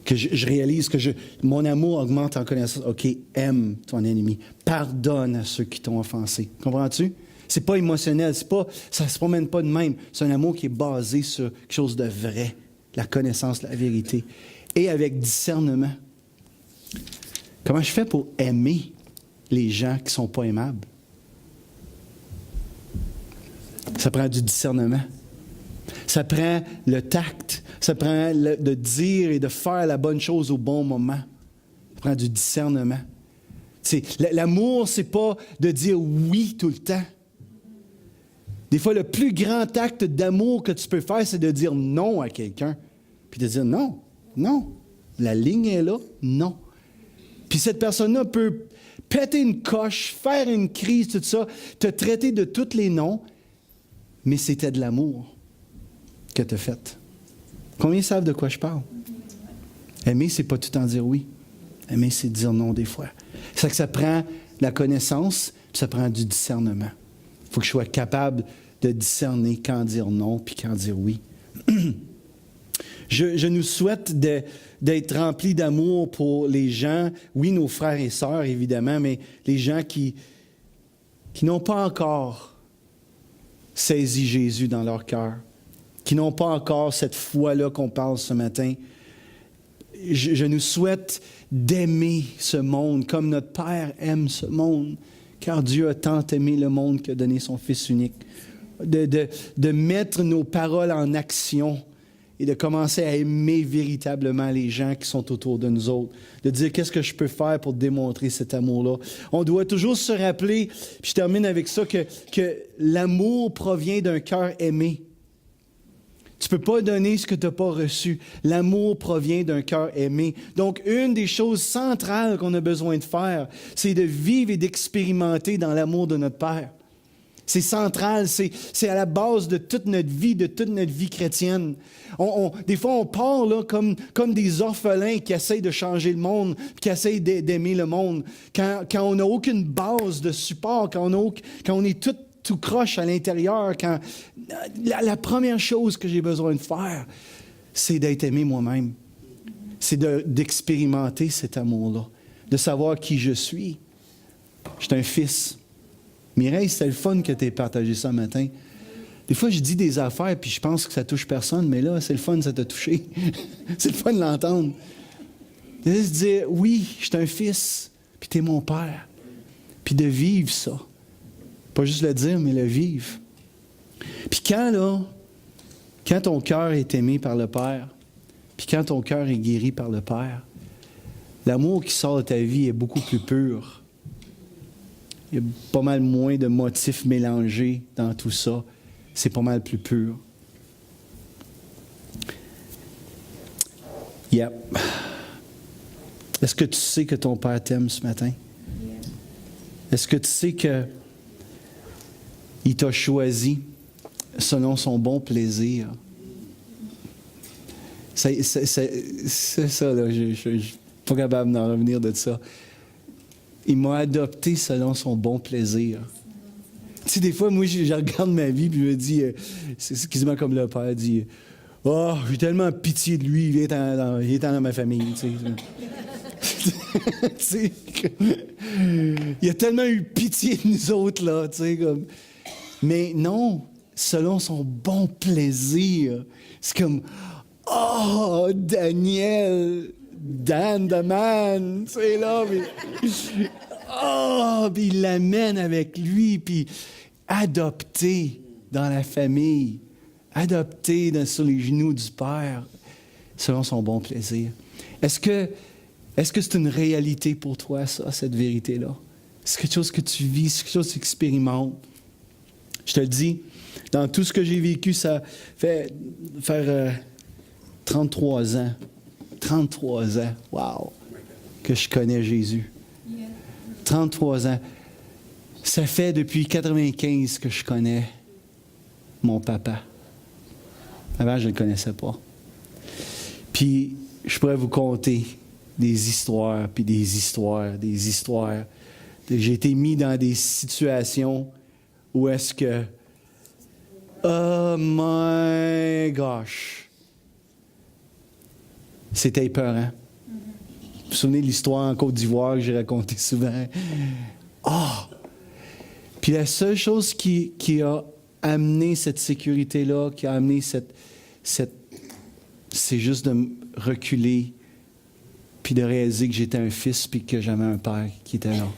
Que je réalise que mon amour augmente en connaissance. OK, aime ton ennemi. Pardonne à ceux qui t'ont offensé. Comprends-tu? C'est pas émotionnel, ça ne se promène pas de même. C'est un amour qui est basé sur quelque chose de vrai, la connaissance, la vérité. Et avec discernement. Comment je fais pour aimer les gens qui ne sont pas aimables? Ça prend du discernement. Ça prend le tact. Ça prend de dire et de faire la bonne chose au bon moment. Ça prend du discernement. L'amour, c'est pas de dire oui tout le temps. Des fois, le plus grand acte d'amour que tu peux faire, c'est de dire non à quelqu'un. Puis de dire non, non. La ligne est là, non. Puis cette personne-là peut péter une coche, faire une crise, tout ça, te traiter de tous les noms, mais c'était de l'amour que tu as fait. Combien savent de quoi je parle? Aimer, c'est pas tout le temps dire oui. Aimer, c'est dire non des fois. C'est que ça prend la connaissance, puis ça prend du discernement. Il faut que je sois capable de discerner quand dire non, puis quand dire oui. Je nous souhaite d'être remplis d'amour pour les gens, oui, nos frères et sœurs, évidemment, mais les gens qui n'ont pas encore saisi Jésus dans leur cœur, qui n'ont pas encore cette foi-là qu'on parle ce matin. Je nous souhaite d'aimer ce monde comme notre Père aime ce monde, car Dieu a tant aimé le monde qu'il a donné son Fils unique. De mettre nos paroles en action et de commencer à aimer véritablement les gens qui sont autour de nous autres. De dire qu'est-ce que je peux faire pour démontrer cet amour-là. On doit toujours se rappeler, puis je termine avec ça, que l'amour provient d'un cœur aimé. Tu ne peux pas donner ce que tu n'as pas reçu. L'amour provient d'un cœur aimé. Donc, une des choses centrales qu'on a besoin de faire, c'est de vivre et d'expérimenter dans l'amour de notre Père. C'est central, c'est à la base de toute notre vie chrétienne. Des fois, on part là, comme des orphelins qui essayent de changer le monde, qui essayent d'aimer le monde. Quand on n'a aucune base de support, quand on est tout croche à l'intérieur, quand la première chose que j'ai besoin de faire, c'est d'être aimé moi-même. C'est d'expérimenter cet amour-là, de savoir qui je suis. Je suis un fils. Mireille, c'était le fun que tu aies partagé ça le matin. Des fois, je dis des affaires puis je pense que ça touche personne, mais là, c'est le fun, ça t'a touché. C'est le fun de l'entendre. De se dire, oui, je suis un fils, puis tu es mon père. Puis de vivre ça. Pas juste le dire, mais le vivre. Puis quand ton cœur est aimé par le Père, puis quand ton cœur est guéri par le Père, l'amour qui sort de ta vie est beaucoup plus pur. Il y a pas mal moins de motifs mélangés dans tout ça. C'est pas mal plus pur. Yep. Est-ce que tu sais que ton Père t'aime ce matin? Est-ce que tu sais qu'il t'a choisi selon son bon plaisir? C'est ça, là. Je suis pas capable d'en revenir de ça. Il m'a adopté selon son bon plaisir. Tu sais, des fois, moi, je regarde ma vie et je me dis, c'est quasiment comme le Père dit, « Oh, j'ai tellement pitié de lui, il est dans ma famille. » Tu sais, il a tellement eu pitié de nous autres, là. Tu sais, comme. Mais non, selon son bon plaisir. C'est comme, « Oh, Daniel! » Dan the man, tu sais, là, puis puis il l'amène avec lui, puis adopté dans la famille, adopté sur les genoux du Père, selon son bon plaisir. Est-ce que c'est une réalité pour toi, ça, cette vérité-là? C'est quelque chose que tu vis, c'est quelque chose que tu expérimentes. Je te le dis, dans tout ce que j'ai vécu, ça fait faire 33 ans. 33 ans, wow, que je connais Jésus. 33 ans. Ça fait depuis 95 que je connais mon papa. Avant, je ne le connaissais pas. Puis, je pourrais vous conter des histoires, puis des histoires. J'ai été mis dans des situations où est-ce que, oh my gosh, c'était épeurant. Vous vous souvenez de l'histoire en Côte d'Ivoire que j'ai racontée souvent? Puis la seule chose qui a amené cette sécurité-là, qui a amené c'est juste de me reculer puis de réaliser que j'étais un fils puis que j'avais un père qui était là.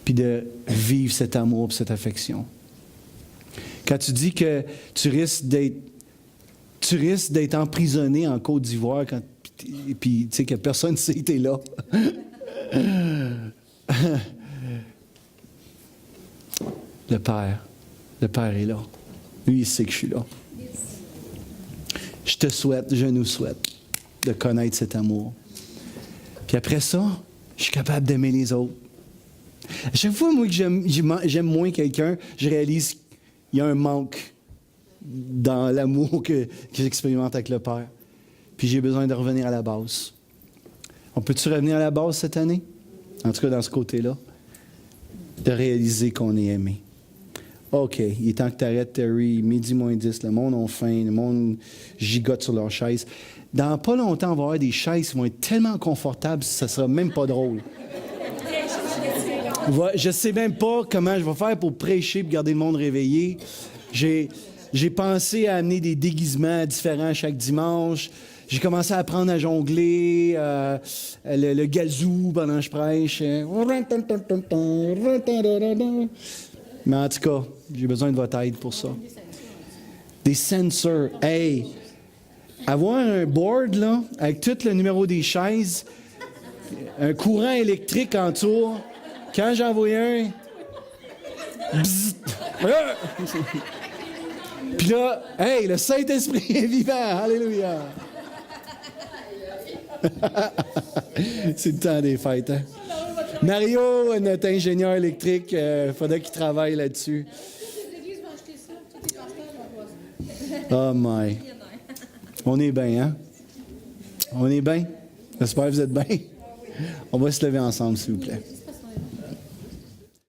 Puis de vivre cet amour et cette affection. Quand tu dis que tu risques d'être emprisonné en Côte d'Ivoire puis tu sais que personne ne sait que tu es là. Le Père est là. Lui, il sait que je suis là. Je nous souhaite de connaître cet amour. Puis après ça, je suis capable d'aimer les autres. À chaque fois, moi, que j'aime moins quelqu'un, je réalise qu'il y a un manque dans l'amour que j'expérimente avec le Père. Puis j'ai besoin de revenir à la base. On peut-tu revenir à la base cette année? En tout cas, dans ce côté-là. De réaliser qu'on est aimé. OK, il est temps que tu arrêtes, Terry. Midi moins 10, le monde a faim, le monde gigote sur leurs chaises. Dans pas longtemps, on va avoir des chaises qui vont être tellement confortables, ça ne sera même pas drôle. Je ne sais même pas comment je vais faire pour prêcher et garder le monde réveillé. J'ai pensé à amener des déguisements différents chaque dimanche. J'ai commencé à apprendre à jongler, le gazou pendant que je prêche. Mais en tout cas, j'ai besoin de votre aide pour ça. Des sensors. Hey! Avoir un board, là, avec tout le numéro des chaises, un courant électrique en tour. Quand j'en vois un... Bzzz, puis là, hey, le Saint-Esprit est vivant. Alléluia! C'est le temps des fêtes, hein? Mario, notre ingénieur électrique, faudrait qu'il travaille là-dessus. Oh my. On est bien, hein? On est bien? J'espère que vous êtes bien. On va se lever ensemble, s'il vous plaît.